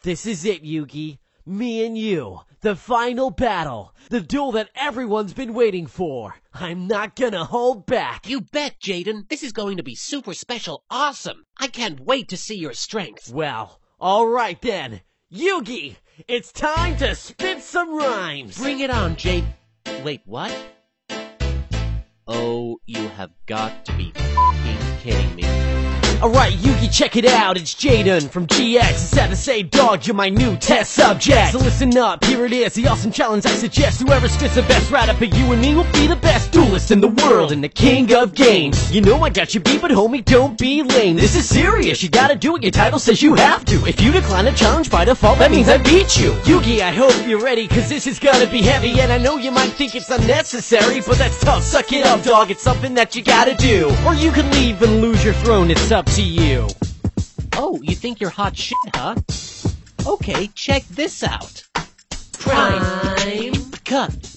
This is it, Yugi. Me and you. The final battle. The duel that everyone's been waiting for. I'm not gonna hold back. You bet, Jaden. This is going to be super special awesome. I can't wait to see your strength. Well, alright then. Yugi, it's time to spit some rhymes. Bring it on, Jaden. Wait, what? Oh, you have got to be f***ing kidding me. Alright, Yugi, check it out, it's Jaden from GX. It's sad to say, dog, you're my new test subject. So listen up, here it is, the awesome challenge I suggest. Whoever spits the best right up at you and me will be the best duelist in the world and the king of games. You know I got you beat, but homie, don't be lame. This is serious, you gotta do it, your title says you have to. If you decline a challenge by default, that means I beat you. Yugi, I hope you're ready, cause this is gonna be heavy. And I know you might think it's unnecessary, but that's tough, suck it up, dog, it's something that you gotta do. Or you can leave and lose your throne, it's up to you. Oh, you think you're hot shit, huh? Okay, check this out. Prime cut.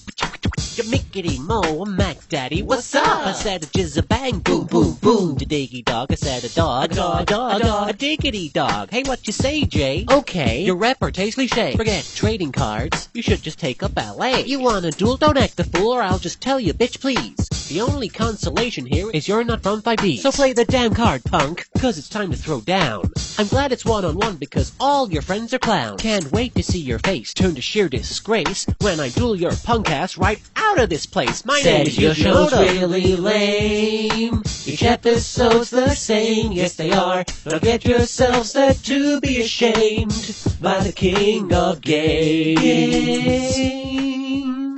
Your mickety mo, Mac Daddy, what's up? I said a jizz bang, boom, boom, boom. The diggy dog, I said a dog, a diggity dog. Hey, what you say, Jay? Okay, your repartee's cliche. Forget trading cards, you should just take a ballet. You want a duel? Don't act the fool, or I'll just tell you, bitch, please. The only consolation here is you're not from 5D. So play the damn card, punk, cause it's time to throw down. I'm glad it's one-on-one because all your friends are clowns. Can't wait to see your face turn to sheer disgrace when I duel your punk ass right out of this place. My name is your show's Yoshinoda. really lame. Each episode's the same, yes they are. Now get yourselves set to be ashamed by the king of games.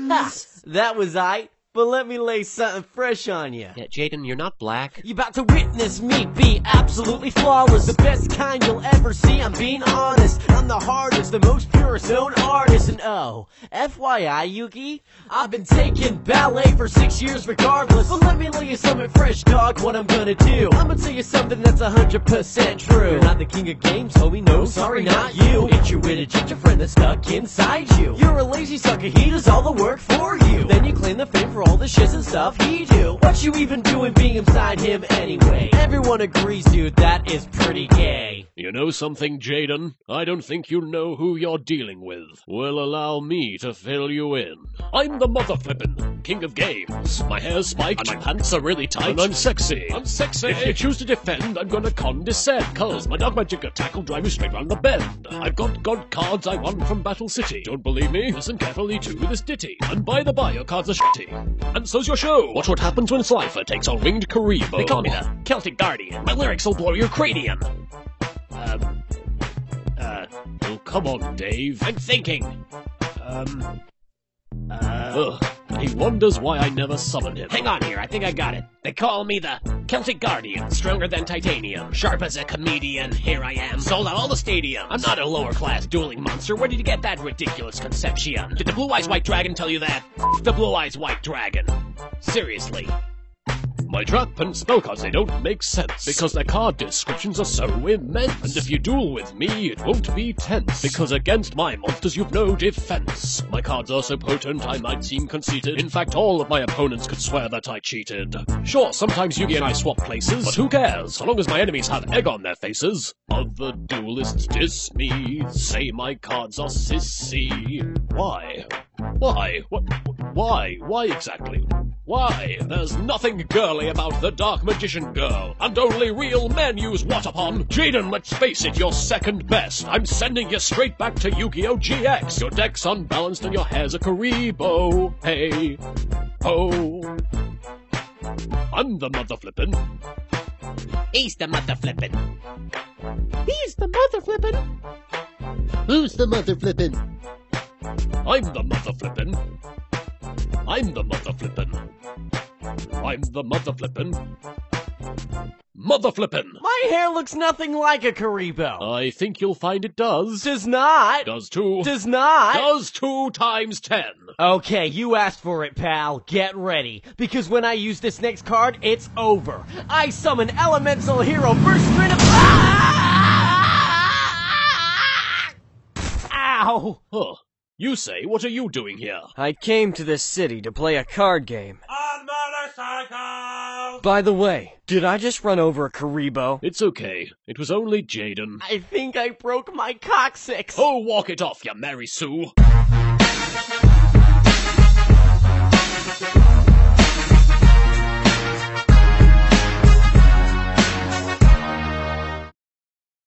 Ha! That was aight. But let me lay something fresh on you. Yeah, Jaden, you're not black. You about to witness me be absolutely flawless. The best kind you'll ever see, I'm being honest. I'm the hardest, the most purest known artist. And oh, FYI, Yugi, I've been taking ballet for 6 years regardless. But let me lay you something fresh, dog, what I'm gonna do. I'm gonna tell you something that's 100% true. You're not the king of games, homie, no, sorry, not you. It's your witted ginger friend that's stuck inside you. You're a lazy sucker, he does all the work for you. Then you claim the fame for all the shits and stuff he do. What you even doing being inside him anyway? Everyone agrees, dude, that is pretty gay. You know something, Jaden? I don't think you know who you're dealing with. Well, allow me to fill you in. I'm the mother flippin' king of games. My hair's spiked, and my pants are really tight, and I'm sexy. I'm sexy. If you choose to defend, I'm gonna condescend, cause my dog magic attack will drive you straight round the bend. I've got god cards I won from Battle City. Don't believe me? Listen carefully to this ditty. And by the by, your cards are shitty. And so's your show. Watch what happens when Slifer takes a winged Karibo. They call me the Celtic Guardian. My lyrics will blow your cranium. Oh, come on, Dave. I'm thinking. Ugh. He wonders why I never summon him. Hang on here, I think I got it. They call me the Celtic Guardian, stronger than titanium, sharp as a comedian. Here I am, sold out all the stadiums. I'm not a lower class dueling monster. Where did you get that ridiculous conception? Did the Blue Eyes White Dragon tell you that? F the Blue Eyes White Dragon. Seriously. My trap and spell cards, they don't make sense, because their card descriptions are so immense. And if you duel with me, it won't be tense, because against my monsters you've no defense. My cards are so potent, I might seem conceited. In fact, all of my opponents could swear that I cheated. Sure, sometimes Yugi and I swap places, but who cares, so long as my enemies have egg on their faces. Other duelists diss me, say my cards are sissy. Why? Why? What? Why? Why exactly? Why? There's nothing girly about the Dark Magician Girl, and only real men use Watapon. Jaden, let's face it, you're second best. I'm sending you straight back to Yu-Gi-Oh! GX. Your deck's unbalanced and your hair's a Karibo. Hey, ho. I'm the mother flippin'. He's the mother flippin'. He's the mother flippin'. Who's the mother flippin'? I'm the mother flippin'. I'm the mother flippin'. I'm the mother flippin'. Mother flippin'. My hair looks nothing like a Karibo. I think you'll find it does. Does not. Does too. Does not. Does 2 times 10. Okay, you asked for it, pal. Get ready. Because when I use this next card, it's over. I summon Elemental Hero Burst Grid of... Ow! Huh. You say, what are you doing here? I came to this city to play a card game. On motorcycles! By the way, did I just run over a Karibo? It's okay. It was only Jaden. I think I broke my coccyx. Oh, walk it off, you Mary Sue.